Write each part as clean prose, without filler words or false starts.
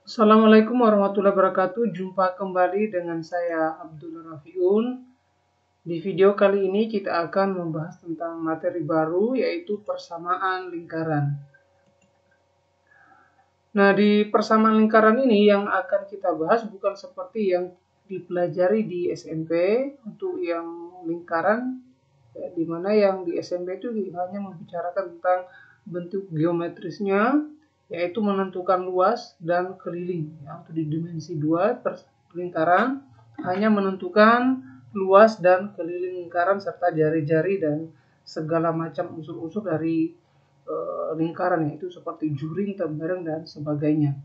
Assalamualaikum warahmatullahi wabarakatuh. Jumpa kembali dengan saya Abdul Rafiun. Di video kali ini kita akan membahas tentang materi baru, yaitu persamaan lingkaran. Nah, di persamaan lingkaran ini yang akan kita bahas bukan seperti yang dipelajari di SMP untuk yang lingkaran, di mana yang di SMP itu hanya membicarakan tentang bentuk geometrisnya, yaitu menentukan luas dan keliling. Untuk di dimensi 2 lingkaran hanya menentukan luas dan keliling lingkaran serta jari-jari dan segala macam unsur-unsur dari lingkaran, yaitu seperti juring, tembereng, dan sebagainya.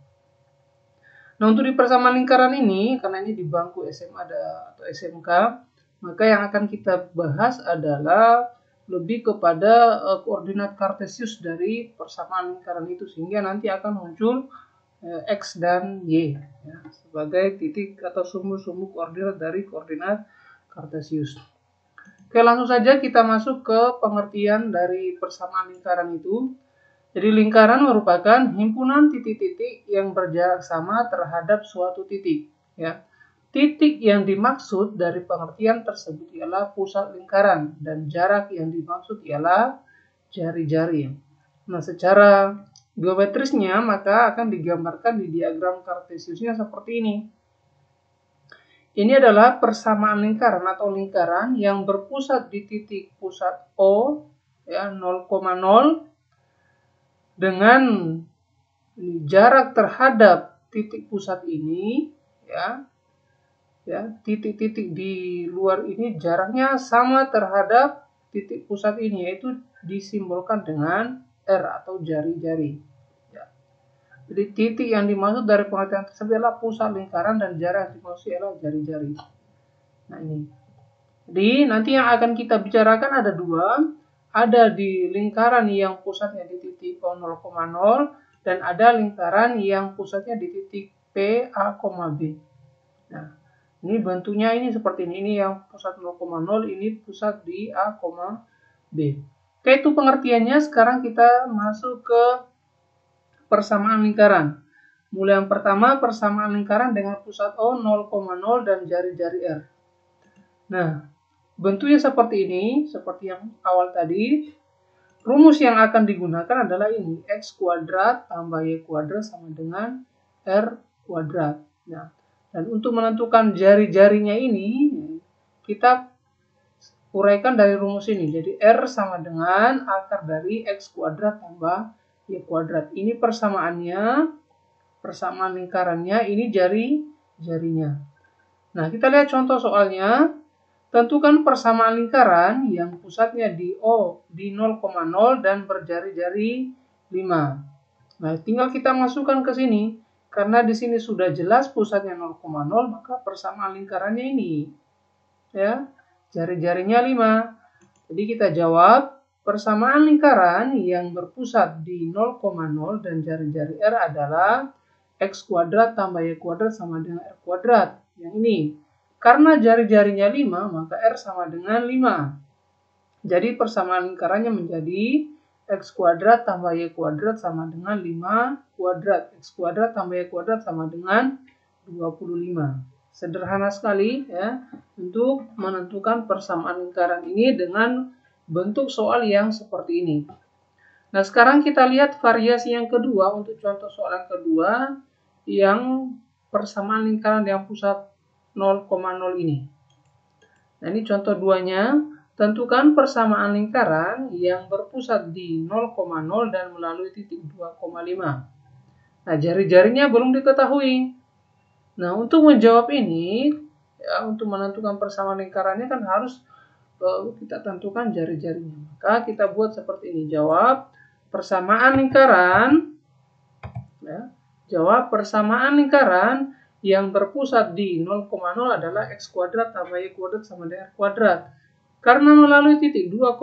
Nah, untuk di persamaan lingkaran ini, karena ini di bangku SMA atau SMK, maka yang akan kita bahas adalah lebih kepada koordinat kartesius dari persamaan lingkaran itu, sehingga nanti akan muncul X dan Y ya, sebagai titik atau sumbu-sumbu koordinat dari koordinat kartesius. Oke, langsung saja kita masuk ke pengertian dari persamaan lingkaran itu. Jadi lingkaran merupakan himpunan titik-titik yang berjarak sama terhadap suatu titik. Ya. Titik yang dimaksud dari pengertian tersebut ialah pusat lingkaran dan jarak yang dimaksud ialah jari-jari. Nah, secara geometrisnya maka akan digambarkan di diagram kartesiusnya seperti ini. Ini adalah persamaan lingkaran atau lingkaran yang berpusat di titik pusat O ya 0,0 dengan jarak terhadap titik pusat ini ya titik-titik di luar ini jaraknya sama terhadap titik pusat ini, yaitu disimbolkan dengan R atau jari-jari ya. Jadi titik yang dimaksud dari pengertian tersebut adalah pusat lingkaran dan jarak yang dimaksud adalah jari-jari. Nah, ini jadi nanti yang akan kita bicarakan ada dua. Ada di lingkaran yang pusatnya di titik O 0,0 dan ada lingkaran yang pusatnya di titik P, A, B. Nah, ini bentuknya ini seperti ini. Ini yang pusat 0,0, ini pusat di A, B. Oke, itu pengertiannya. Sekarang kita masuk ke persamaan lingkaran. Mulai yang pertama, persamaan lingkaran dengan pusat O 0,0 dan jari-jari R. Nah, bentuknya seperti ini, seperti yang awal tadi. Rumus yang akan digunakan adalah ini, X kuadrat tambah Y kuadrat sama dengan R kuadrat. Nah, dan untuk menentukan jari-jarinya ini, kita uraikan dari rumus ini. Jadi R sama dengan akar dari X kuadrat tambah Y kuadrat. Ini persamaannya, persamaan lingkarannya, ini jari-jarinya. Nah, kita lihat contoh soalnya. Tentukan persamaan lingkaran yang pusatnya di O di 0,0 dan berjari-jari 5. Nah, tinggal kita masukkan ke sini. Karena di sini sudah jelas pusatnya 0,0, maka persamaan lingkarannya ini. Ya, jari-jarinya 5. Jadi kita jawab persamaan lingkaran yang berpusat di 0,0 dan jari-jari R adalah X kuadrat tambah Y kuadrat sama dengan R kuadrat. Yang ini. Karena jari-jarinya 5, maka R sama dengan 5. Jadi persamaan lingkarannya menjadi X kuadrat tambah Y kuadrat sama dengan 5 kuadrat. X kuadrat tambah Y kuadrat sama dengan 25. Sederhana sekali ya untuk menentukan persamaan lingkaran ini dengan bentuk soal yang seperti ini. Nah, sekarang kita lihat variasi yang kedua untuk contoh soal yang kedua yang persamaan lingkaran yang pusat 0,0 ini. Nah, ini contoh duanya. Tentukan persamaan lingkaran yang berpusat di 0,0 dan melalui titik 2,5. Nah, jari-jarinya belum diketahui. Nah, untuk menjawab ini, ya, untuk menentukan persamaan lingkarannya kan harus kita tentukan jari-jarinya. Maka kita buat seperti ini. Jawab persamaan lingkaran. Ya, jawab persamaan lingkaran yang berpusat di 0,0 adalah X kuadrat tambah Y kuadrat sama dengan R kuadrat. Karena melalui titik 2,5,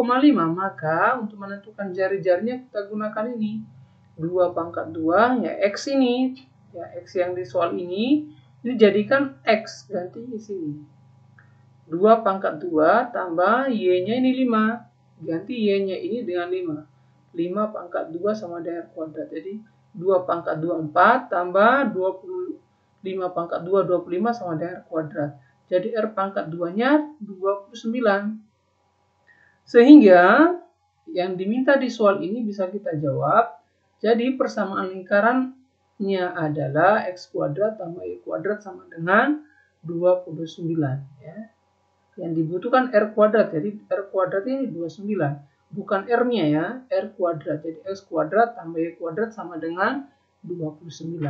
maka untuk menentukan jari-jarinya kita gunakan ini. 2 pangkat 2, ya X ini. Ya, X yang di soal ini jadikan X, ganti di sini. 2 pangkat 2 tambah Y-nya ini 5. Ganti Y-nya ini dengan 5. 5 pangkat 2 sama dengan R kuadrat. Jadi 2 pangkat 2, 4, tambah 25 pangkat 2, 25 sama dengan R kuadrat. Jadi R pangkat 2-nya 29. Sehingga yang diminta di soal ini bisa kita jawab. Jadi persamaan lingkarannya adalah X kuadrat tambah Y kuadrat sama dengan 29. Ya. Yang dibutuhkan R kuadrat, jadi R kuadrat ini 29. Bukan R-nya ya, R kuadrat. Jadi X kuadrat tambah Y kuadrat sama dengan 29.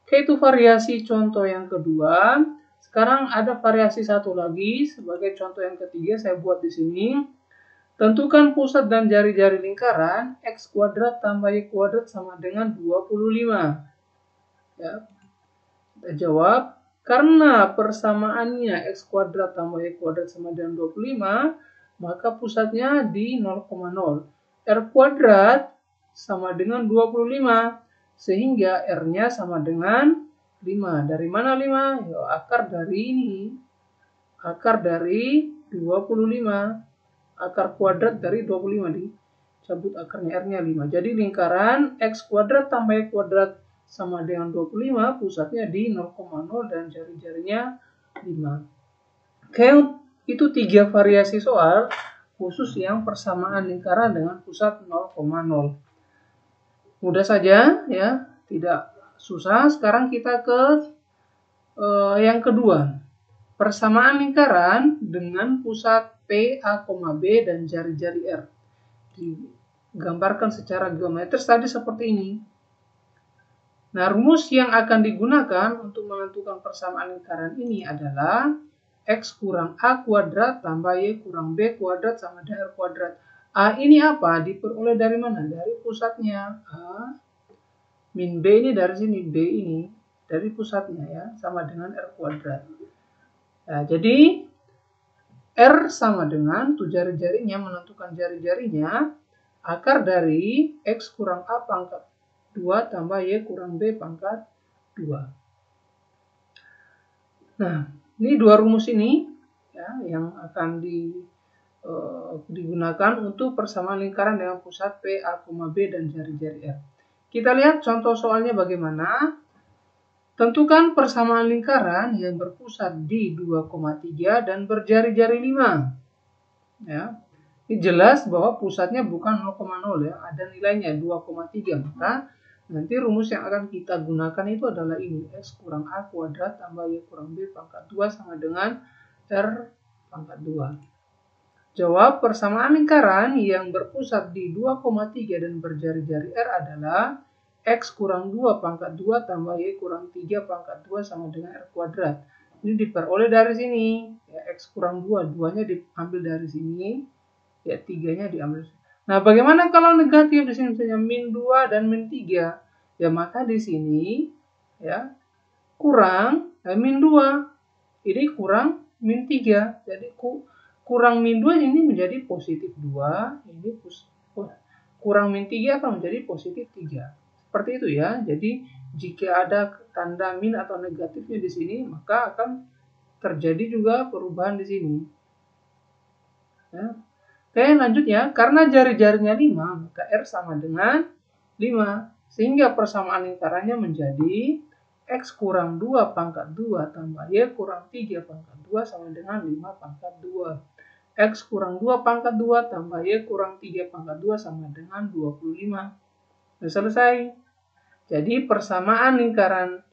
Oke, itu variasi contoh yang kedua. Sekarang ada variasi satu lagi. Sebagai contoh yang ketiga, saya buat di sini. Tentukan pusat dan jari-jari lingkaran X kuadrat tambah Y kuadrat sama dengan 25. Ya. Kita jawab. Karena persamaannya X kuadrat tambah Y kuadrat sama dengan 25, maka pusatnya di 0,0. R kuadrat sama dengan 25, sehingga R-nya sama dengan 5. Dari mana 5? Ya, akar dari ini. Akar dari 25. Akar kuadrat dari 25, dicabut akarnya, R-nya 5. Jadi lingkaran X kuadrat tambah Y kuadrat sama dengan 25, pusatnya di 0,0 dan jari-jarinya 5. Oke, itu 3 variasi soal khusus yang persamaan lingkaran dengan pusat 0,0. Mudah saja ya, tidak susah. Sekarang kita ke yang kedua. Persamaan lingkaran dengan pusat P, A, B dan jari-jari R. Digambarkan secara geometris tadi seperti ini. Nah, rumus yang akan digunakan untuk menentukan persamaan lingkaran ini adalah X kurang A kuadrat tambah Y kurang B kuadrat sama dengan R kuadrat. A ini apa? Diperoleh dari mana? Dari pusatnya. A min B ini dari sini. B ini dari pusatnya ya, sama dengan R kuadrat. Nah, jadi R sama dengan, tuh jari-jarinya, menentukan jari-jarinya, akar dari X kurang A pangkat 2 tambah Y kurang B pangkat 2. Nah, ini dua rumus ini ya, yang akan digunakan untuk persamaan lingkaran dengan pusat P, A, B dan jari-jari R. Kita lihat contoh soalnya bagaimana. Tentukan persamaan lingkaran yang berpusat di 2,3 dan berjari-jari 5. Ya. Ini jelas bahwa pusatnya bukan 0,0 ya, ada nilainya 2,3. Maka nanti rumus yang akan kita gunakan itu adalah ini, X kurang A kuadrat tambah Y kurang B pangkat 2 sama dengan R pangkat 2. Jawab, persamaan lingkaran yang berpusat di 2,3 dan berjari-jari R adalah X kurang 2 pangkat 2 tambah Y kurang 3 pangkat 2 sama dengan R kuadrat. Ini diperoleh dari sini. Ya, X kurang 2, 2-nya diambil dari sini. Ya, 3-nya diambil. Nah, bagaimana kalau negatif di sini misalnya min 2 dan min 3? Ya, maka di sini ya kurang min 2. Ini kurang min 3. Jadi kurang min 2 ini menjadi positif 2. Ini kurang min 3 akan menjadi positif 3. Seperti itu ya. Jadi jika ada tanda min atau negatifnya di sini, maka akan terjadi juga perubahan di sini. Ya. Oke, lanjut ya. Karena jari-jarinya 5, maka R sama dengan 5. Sehingga persamaan lingkarannya menjadi X kurang 2 pangkat 2 tambah Y kurang 3 pangkat 2 sama dengan 5 pangkat 2. X kurang 2 pangkat 2 tambah Y kurang 3 pangkat 2 sama dengan 25. Sudah selesai. Jadi persamaan lingkaran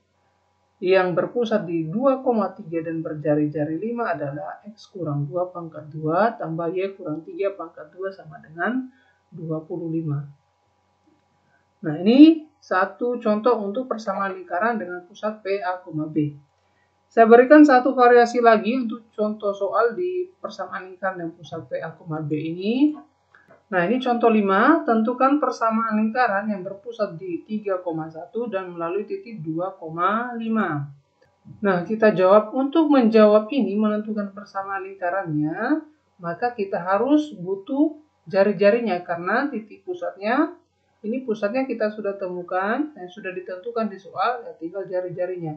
yang berpusat di 2,3 dan berjari-jari 5 adalah X kurang 2 pangkat 2 tambah Y kurang 3 pangkat 2 sama dengan 25. Nah, ini satu contoh untuk persamaan lingkaran dengan pusat P, A, B. Saya berikan satu variasi lagi untuk contoh soal di persamaan lingkaran dengan pusat P, A, B ini. Nah, ini contoh 5. Tentukan persamaan lingkaran yang berpusat di 3,1 dan melalui titik 2,5. Nah, kita jawab. Untuk menjawab ini, menentukan persamaan lingkarannya, maka kita harus butuh jari-jarinya. Karena titik pusatnya, ini pusatnya kita sudah temukan, yang sudah ditentukan di soal, ya tinggal jari-jarinya.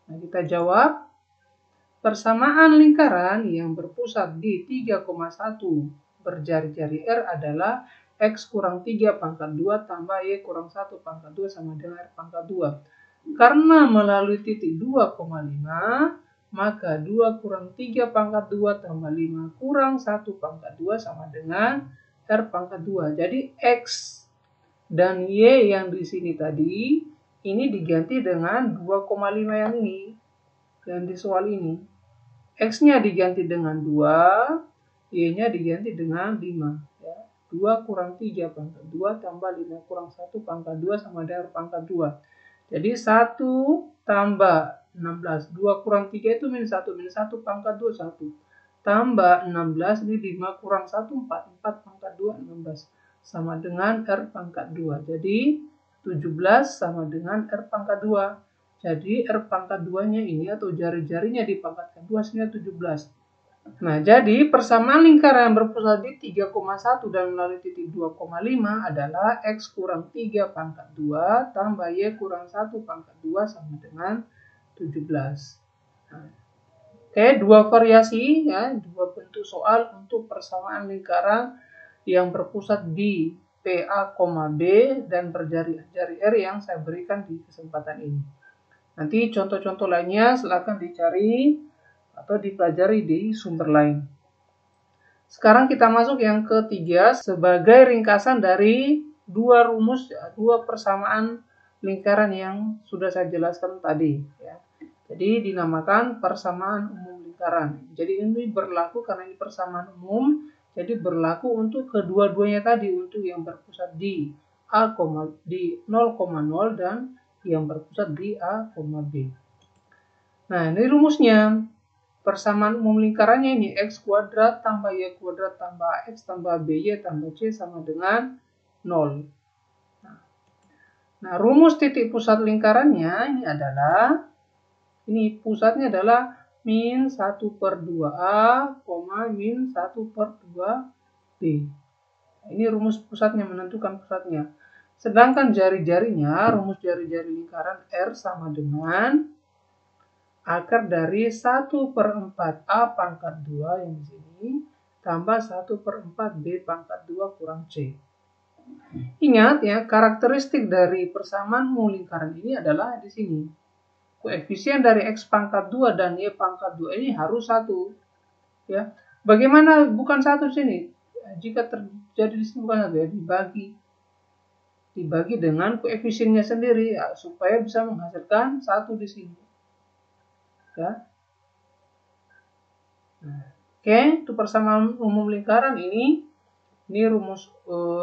Nah, kita jawab. Persamaan lingkaran yang berpusat di 3,1 berjari-jari R adalah X kurang 3 pangkat 2 tambah Y kurang 1 pangkat 2 sama dengan R pangkat 2. Karena melalui titik 2,5, maka 2 kurang 3 pangkat 2 tambah 5 kurang 1 pangkat 2 sama dengan R pangkat 2. Jadi X dan Y yang di sini tadi, ini diganti dengan 2,5 yang ini, yang di soal ini. X-nya diganti dengan 2, Y-nya diganti dengan 5. Ya. 2 kurang 3 pangkat 2 tambah 5 kurang 1 pangkat 2 sama dengan pangkat 2. Jadi 1 tambah 16. 2 kurang 3 itu minus 1. Minus 1 pangkat 2, 1. Tambah 16, ini 5 kurang 1, 4. 4 pangkat 2, 16. Sama dengan R pangkat 2. Jadi 17 sama dengan R pangkat 2. Jadi R pangkat 2-nya ini atau jari-jarinya dipangkatkan 2 hasilnya 17. Nah, jadi persamaan lingkaran yang berpusat di 3,1 dan melalui titik 2,5 adalah X kurang 3 pangkat 2 tambah Y kurang 1 pangkat 2 sama dengan 17. Nah, oke, dua variasi ya, dua bentuk soal untuk persamaan lingkaran yang berpusat di PA, B dan berjari-jari R yang saya berikan di kesempatan ini. Nanti contoh-contoh lainnya silakan dicari atau dipelajari di sumber lain. Sekarang kita masuk yang ketiga sebagai ringkasan dari dua rumus, dua persamaan lingkaran yang sudah saya jelaskan tadi. Ya. Jadi dinamakan persamaan umum lingkaran. Jadi ini berlaku karena ini persamaan umum. Jadi berlaku untuk kedua-duanya tadi, untuk yang berpusat di A, di 0,0 dan yang berpusat di A, B. Nah, ini rumusnya. Persamaan umum lingkarannya ini X kuadrat tambah Y kuadrat tambah X tambah BY tambah C sama dengan 0. Nah, rumus titik pusat lingkarannya ini adalah, ini pusatnya adalah min 1/2A, min 1/2B. Ini rumus pusatnya, menentukan pusatnya. Sedangkan jari-jarinya, rumus jari-jari lingkaran R sama dengan akar dari 1/4 A pangkat 2 yang di sini tambah 1/4 B pangkat 2 kurang C. Ingat ya, karakteristik dari persamaan umum lingkaran ini adalah di sini. Koefisien dari X pangkat 2 dan Y pangkat 2 ini harus 1. Ya. Bagaimana bukan 1 sini? Jika terjadi di sini bukan 1 ya, dibagi dengan koefisiennya sendiri ya, supaya bisa menghasilkan 1 di sini. Ya. Oke, itu persamaan umum lingkaran ini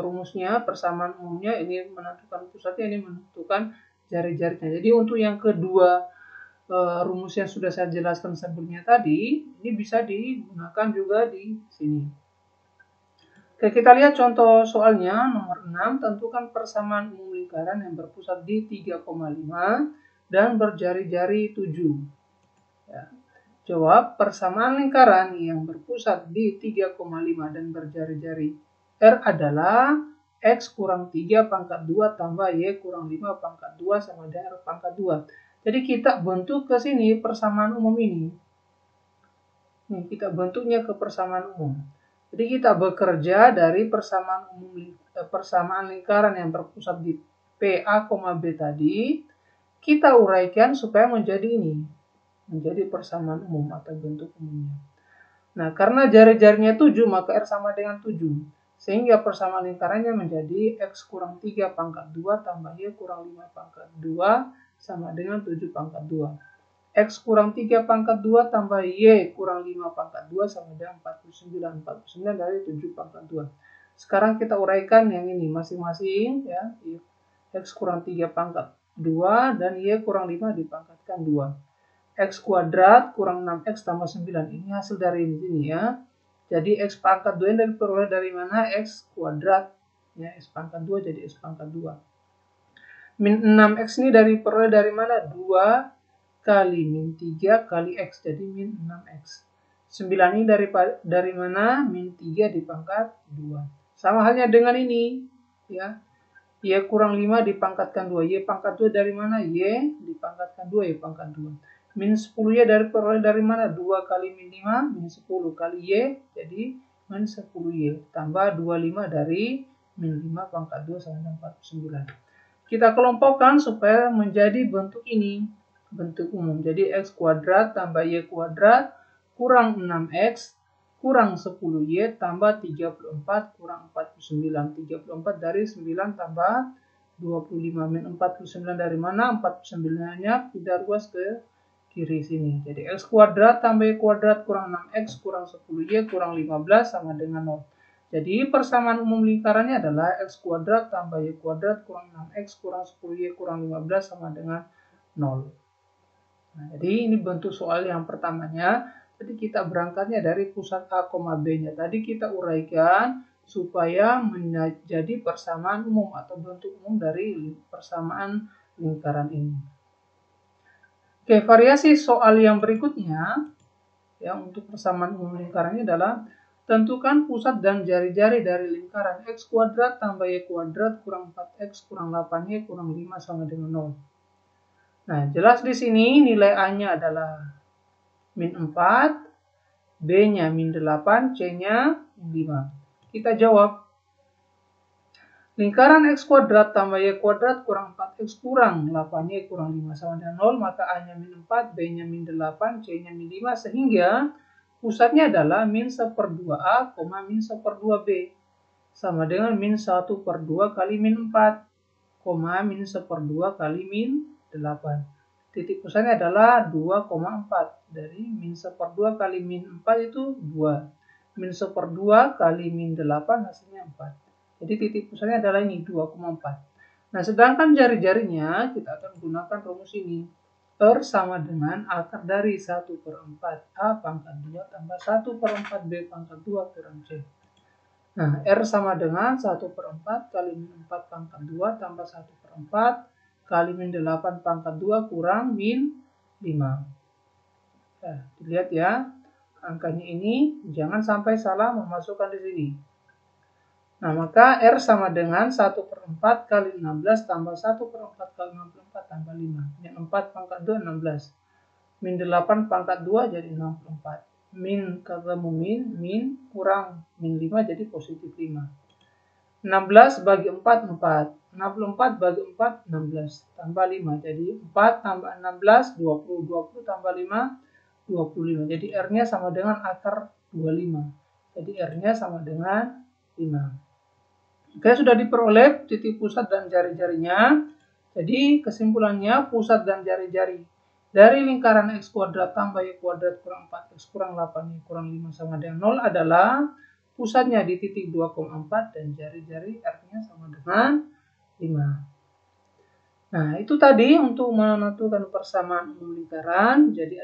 rumusnya, persamaan umumnya ini menentukan pusatnya, ini menentukan jari-jarinya. Jadi untuk yang kedua rumus yang sudah saya jelaskan sebelumnya tadi, ini bisa digunakan juga di sini. Oke, kita lihat contoh soalnya nomor 6, tentukan persamaan umum lingkaran yang berpusat di 3,5 dan berjari-jari 7. Ya. Jawab, persamaan lingkaran yang berpusat di 3,5 dan berjari-jari R adalah X kurang 3 pangkat 2 tambah Y kurang 5 pangkat 2 sama dengan R pangkat 2. Jadi kita bentuk ke sini persamaan umum ini. Nih, kita bentuknya ke persamaan umum. Jadi kita bekerja dari persamaan lingkaran yang berpusat di PA, B tadi, kita uraikan supaya menjadi ini. Menjadi persamaan umum atau bentuk umumnya. Nah, karena jari-jarinya 7, maka R sama dengan 7. Sehingga persamaan lingkarannya menjadi X kurang 3 pangkat 2 tambah Y kurang 5 pangkat 2 sama dengan 7 pangkat 2. X kurang 3 pangkat 2 tambah Y kurang 5 pangkat 2 sama dengan 49. 49 dari 7 pangkat 2. Sekarang kita uraikan yang ini masing-masing ya. X kurang 3 pangkat 2 dan Y kurang 5 dipangkatkan 2. X kuadrat kurang 6X tambah 9. Ini hasil dari ini ya. Jadi X pangkat 2 ini diperoleh dari mana? X kuadrat. Ya, X pangkat 2 jadi X pangkat 2. Min 6X ini diperoleh dari mana? 2 kali min 3 kali X. Jadi min 6X. 9 ini dari mana? Min 3 dipangkat 2. Sama halnya dengan ini. Ya. Y kurang 5 dipangkatkan 2. Y pangkat 2 dari mana? Y dipangkatkan 2. Y pangkat 2. Min 10 Y diperoleh dari mana? 2 kali min 5, min 10 kali Y, jadi min 10 Y. Tambah 25 dari min 5 pangkat 2 sama dengan 49. Kita kelompokkan supaya menjadi bentuk ini, bentuk umum. Jadi x kuadrat tambah y kuadrat kurang 6x kurang 10y tambah 34 kurang 49. 34 dari 9 tambah 25. Min 49 dari mana? 49-nya pindah ruas ke kiri sini. Jadi x kuadrat tambah y kuadrat kurang 6x kurang 10y kurang 15 sama dengan 0. Jadi persamaan umum lingkarannya adalah x kuadrat tambah y kuadrat kurang 6x kurang 10y kurang 15 sama dengan 0. Nah, jadi ini bentuk soal yang pertamanya. Jadi kita berangkatnya dari pusat A, B-nya. Tadi kita uraikan supaya menjadi persamaan umum atau bentuk umum dari persamaan lingkaran ini. Oke, variasi soal yang berikutnya ya untuk persamaan umum lingkarannya adalah tentukan pusat dan jari-jari dari lingkaran x kuadrat tambah y kuadrat kurang 4x kurang 8y kurang 5 sama dengan 0. Nah, jelas di sini nilai A-nya adalah min 4, B-nya min 8, C-nya min 5. Kita jawab. Lingkaran x kuadrat tambah y kuadrat kurang 4x kurang 8y kurang 5 sama dengan 0, maka A-nya min 4, B-nya min 8, C-nya min 5, sehingga pusatnya adalah min 1/2A, min 1/2B. Sama dengan min 1/2 kali min 4, min 1/2 kali min 8. Titik pusatnya adalah 2,4. Dari min 1/2 kali min 4 itu 2. Min 1/2 kali min 8 hasilnya 4. Jadi titik pusatnya adalah ini 2,4. Nah, sedangkan jari-jarinya kita akan gunakan rumus ini. R sama dengan akar dari 1/4 A pangkat 2 tambah 1/4 B pangkat 2 kurang C. Nah, R sama dengan 1/4 kali min 4 pangkat 2 tambah 1/4 kali min 8 pangkat 2 kurang min 5. Nah, dilihat ya, angkanya ini jangan sampai salah memasukkan di sini. Nah, maka R sama dengan 1/4 kali 16 tambah 1/4 kali 64 tambah 5. Min 4 pangkat 2, 16. Min 8 pangkat 2 jadi 64. Min ketemu min kurang min 5 jadi positif 5. 16 bagi 4, 4. 64 bagi 4, 16. Tambah 5. Jadi 4 tambah 16, 20. 20 tambah 5, 25. Jadi R-nya sama dengan akar 25. Jadi R-nya sama dengan 5. Oke, sudah diperoleh titik pusat dan jari-jarinya. Jadi kesimpulannya pusat dan jari-jari dari lingkaran x kuadrat tambah y kuadrat kurang 4x kurang 8y kurang 5 sama dengan 0 adalah pusatnya di titik 2,4 dan jari-jari R-nya sama dengan 5. Nah, itu tadi untuk menentukan persamaan umum lingkaran. Jadi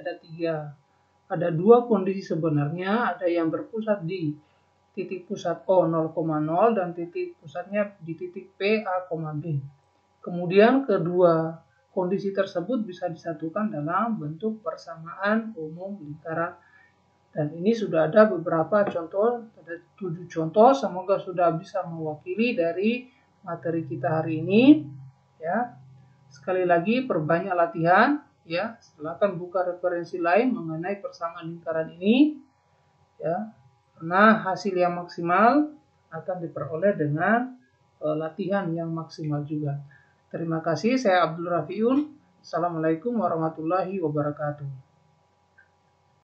ada dua kondisi sebenarnya. Ada yang berpusat di titik pusat O 0,0 dan titik pusatnya di titik P A, B. Kemudian kedua kondisi tersebut bisa disatukan dalam bentuk persamaan umum lingkaran. Dan ini sudah ada beberapa contoh, ada 7 contoh, semoga sudah bisa mewakili dari materi kita hari ini. Ya, sekali lagi perbanyak latihan. Ya, silakan buka referensi lain mengenai persamaan lingkaran ini. Ya, karena hasil yang maksimal akan diperoleh dengan latihan yang maksimal juga. Terima kasih, saya Abdul Rafiun. Assalamualaikum warahmatullahi wabarakatuh.